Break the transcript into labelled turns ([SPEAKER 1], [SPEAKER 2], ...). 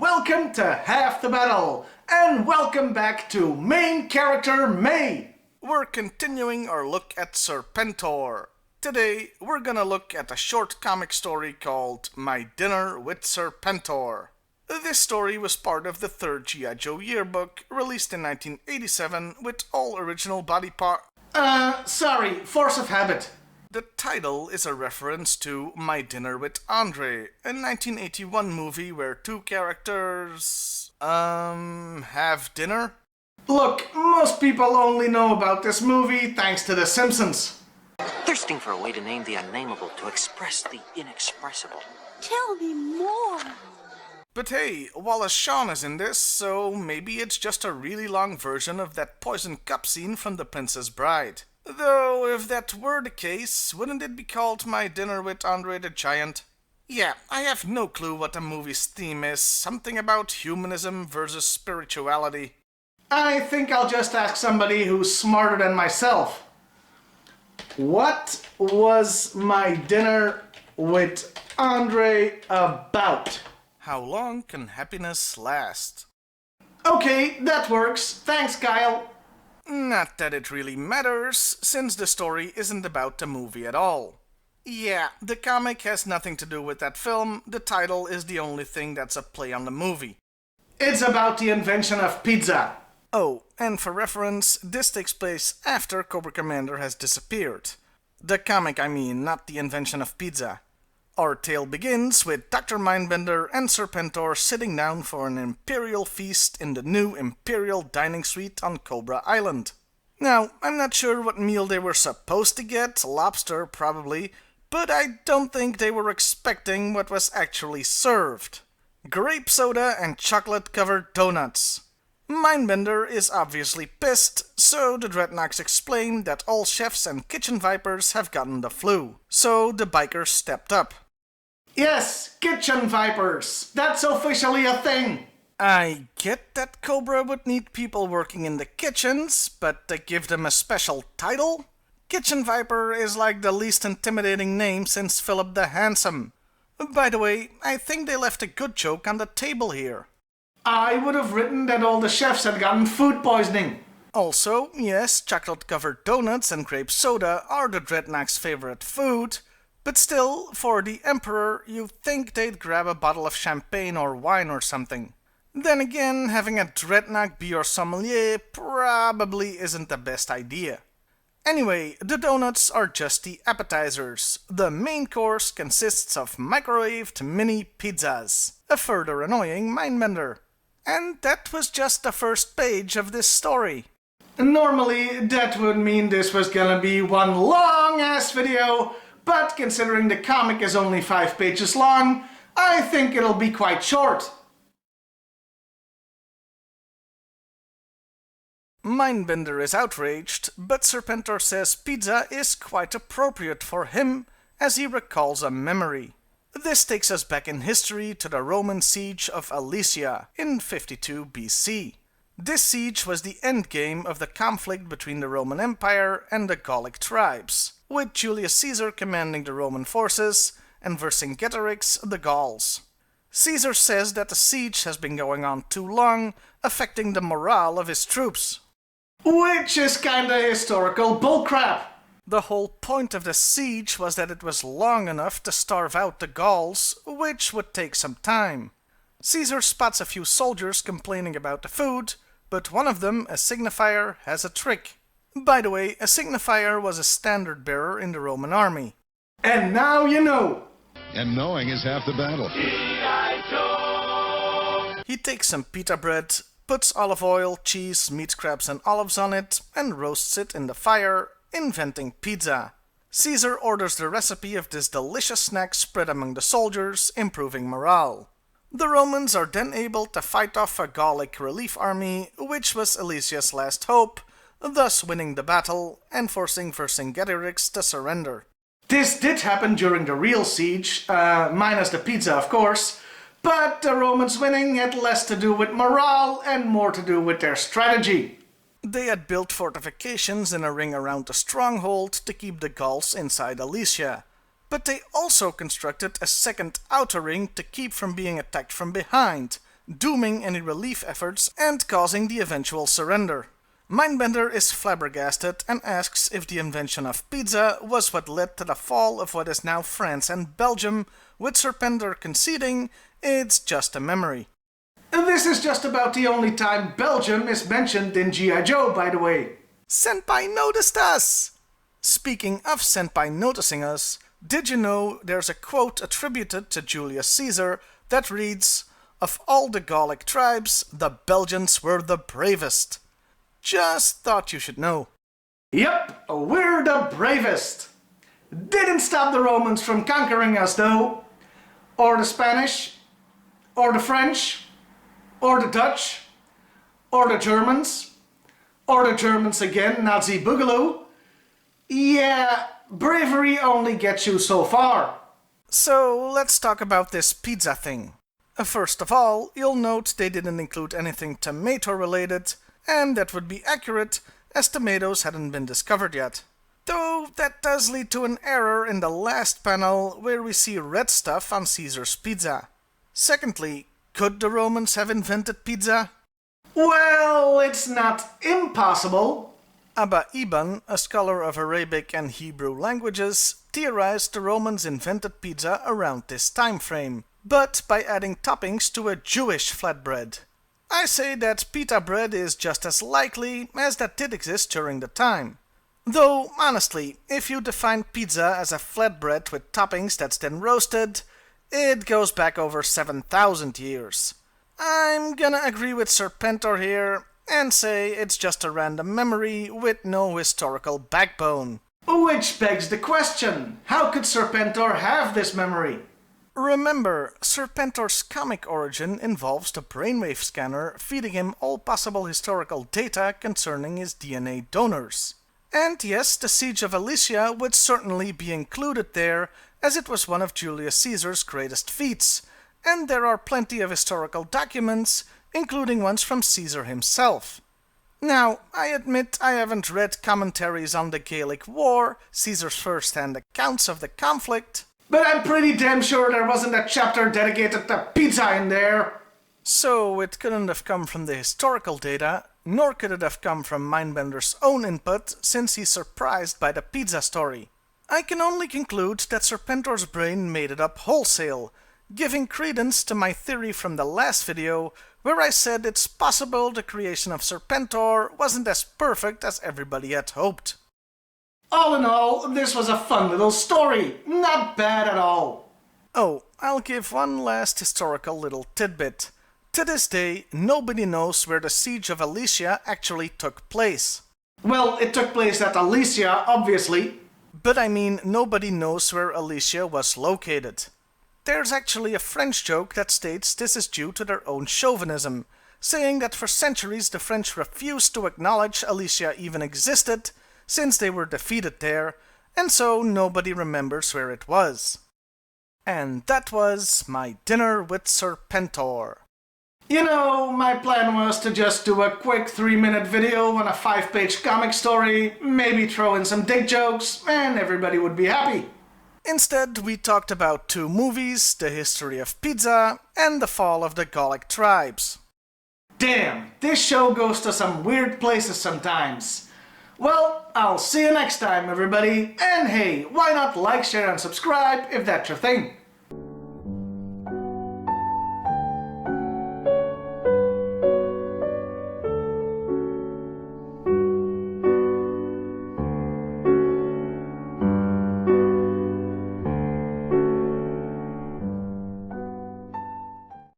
[SPEAKER 1] welcome to Half the Battle, and welcome back to Main Character May.
[SPEAKER 2] We're continuing our look at Serpentor. Today, we're gonna look at a short comic story called My Dinner with Serpentor. This story was part of the third G.I.Joe yearbook, released in 1987 with all original body parts.
[SPEAKER 1] Sorry, force of habit.
[SPEAKER 2] The title is a reference to My Dinner with Andre, a 1981 movie where two characters, have dinner?
[SPEAKER 1] Look, most people only know about this movie thanks to The Simpsons.
[SPEAKER 3] Thirsting for a way to name the unnameable, to express the inexpressible.
[SPEAKER 4] Tell me more.
[SPEAKER 2] But hey, Wallace Shawn is in this, so maybe it's just a really long version of that poison cup scene from The Princess Bride. Though, if that were the case, wouldn't it be called My Dinner with Andre the Giant? Yeah, I have no clue what the movie's theme is, something about humanism versus spirituality.
[SPEAKER 1] I think I'll just ask somebody who's smarter than myself. What was My Dinner with Andre about?
[SPEAKER 2] How long can happiness last?
[SPEAKER 1] Okay, that works. Thanks, Kyle.
[SPEAKER 2] Not that it really matters, since the story isn't about the movie at all. Yeah, the comic has nothing to do with that film, the title is the only thing that's a play on the movie.
[SPEAKER 1] It's about the invention of pizza.
[SPEAKER 2] Oh, and for reference, this takes place after Cobra Commander has disappeared. The comic, I mean, not the invention of pizza. Our tale begins with Dr. Mindbender and Serpentor sitting down for an imperial feast in the new imperial dining suite on Cobra Island. Now, I'm not sure what meal they were supposed to get, lobster probably, but I don't think they were expecting what was actually served. Grape soda and chocolate-covered donuts. Mindbender is obviously pissed, so the Dreadnoks explain that all chefs and kitchen vipers have gotten the flu, so the bikers stepped up.
[SPEAKER 1] Yes, kitchen vipers. That's officially a thing.
[SPEAKER 2] I get that Cobra would need people working in the kitchens, but to give them a special title? Kitchen Viper is like the least intimidating name since Philip the Handsome. By the way, I think they left a good joke on the table here.
[SPEAKER 1] I would have written that all the chefs had gotten food poisoning.
[SPEAKER 2] Also, yes, chocolate-covered donuts and grape soda are the Dreadnoks' favorite food, but still, for the Emperor, you'd think they'd grab a bottle of champagne or wine or something. Then again, having a Dreadnok be your sommelier probably isn't the best idea. Anyway, the donuts are just the appetizers. The main course consists of microwaved mini pizzas, a further annoying mindbender. And that was just the first page of this story.
[SPEAKER 1] Normally, that would mean this was gonna be one long-ass video, but considering the comic is only 5 pages long, I think it'll be quite short.
[SPEAKER 2] Mindbender is outraged, but Serpentor says pizza is quite appropriate for him, as he recalls a memory. This takes us back in history to the Roman siege of Alesia in 52 BC. This siege was the endgame of the conflict between the Roman Empire and the Gallic tribes, with Julius Caesar commanding the Roman forces and Vercingetorix the Gauls. Caesar says that the siege has been going on too long, affecting the morale of his troops.
[SPEAKER 1] Which is kinda historical bullcrap.
[SPEAKER 2] The whole point of the siege was that it was long enough to starve out the Gauls, which would take some time. Caesar spots a few soldiers complaining about the food, but one of them, a signifier, has a trick. By the way, a signifier was a standard bearer in the Roman army.
[SPEAKER 1] And now you know.
[SPEAKER 5] And knowing is half the battle.
[SPEAKER 4] G.I.Joe.
[SPEAKER 2] He takes some pita bread, puts olive oil, cheese, meat scraps and olives on it, and roasts it in the fire, inventing pizza. Caesar orders the recipe of this delicious snack spread among the soldiers, improving morale. The Romans are then able to fight off a Gallic relief army, which was Alesia's last hope, thus winning the battle and forcing Vercingetorix to surrender.
[SPEAKER 1] This did happen during the real siege, minus the pizza of course, but the Romans winning had less to do with morale and more to do with their strategy.
[SPEAKER 2] They had built fortifications in a ring around the stronghold to keep the Gauls inside Alesia, but they also constructed a second outer ring to keep from being attacked from behind, dooming any relief efforts and causing the eventual surrender. Mindbender is flabbergasted and asks if the invention of pizza was what led to the fall of what is now France and Belgium, with Serpentor conceding it's just a memory.
[SPEAKER 1] This is just about the only time Belgium is mentioned in G.I.Joe, by the way.
[SPEAKER 2] Senpai noticed us! Speaking of Senpai noticing us, did you know there's a quote attributed to Julius Caesar that reads, "Of all the Gallic tribes, the Belgians were the bravest." Just thought you should know.
[SPEAKER 1] Yep, we're the bravest. Didn't stop the Romans from conquering us though. Or the Spanish. Or the French. Or the Dutch. Or the Germans. Or the Germans again, Nazi Boogaloo. Yeah, bravery only gets you so far.
[SPEAKER 2] So let's talk about this pizza thing. First of all, you'll note they didn't include anything tomato related, and that would be accurate as tomatoes hadn't been discovered yet. Though that does lead to an error in the last panel where we see red stuff on Caesar's pizza. Secondly, could the Romans have invented pizza?
[SPEAKER 1] Well, it's not impossible.
[SPEAKER 2] Abba Iban, a scholar of Arabic and Hebrew languages, theorized the Romans invented pizza around this time frame, but by adding toppings to a Jewish flatbread. I say that pita bread is just as likely as that did exist during the time. Though, honestly, if you define pizza as a flatbread with toppings that's then roasted, it goes back over 7,000 years. I'm gonna agree with Serpentor here and say it's just a random memory with no historical backbone.
[SPEAKER 1] Which begs the question, how could Serpentor have this memory?
[SPEAKER 2] Remember, Serpentor's comic origin involves the brainwave scanner feeding him all possible historical data concerning his DNA donors. And yes, the Siege of Alesia would certainly be included there, as it was one of Julius Caesar's greatest feats, and there are plenty of historical documents, including ones from Caesar himself. Now, I admit I haven't read commentaries on the Gallic War, Caesar's first-hand accounts of the conflict,
[SPEAKER 1] but I'm pretty damn sure there wasn't a chapter dedicated to pizza in there.
[SPEAKER 2] So it couldn't have come from the historical data, nor could it have come from Mindbender's own input, since he's surprised by the pizza story. I can only conclude that Serpentor's brain made it up wholesale, giving credence to my theory from the last video, where I said it's possible the creation of Serpentor wasn't as perfect as everybody had hoped.
[SPEAKER 1] All in all, this was a fun little story. Not bad at all.
[SPEAKER 2] Oh, I'll give one last historical little tidbit. To this day, nobody knows where the Siege of Alesia actually took place.
[SPEAKER 1] Well, it took place at Alesia, obviously.
[SPEAKER 2] But I mean, nobody knows where Alesia was located. There's actually a French joke that states this is due to their own chauvinism, saying that for centuries the French refused to acknowledge Alesia even existed, since they were defeated there, and so nobody remembers where it was. And that was my dinner with Serpentor.
[SPEAKER 1] You know, my plan was to just do a quick 3-minute video on a 5-page comic story, maybe throw in some dick jokes, and everybody would be happy.
[SPEAKER 2] Instead, we talked about 2 movies, the history of pizza, and the fall of the Gallic tribes.
[SPEAKER 1] Damn, this show goes to some weird places sometimes. Well, I'll see you next time, everybody, and hey, why not like, share, and subscribe if that's your thing.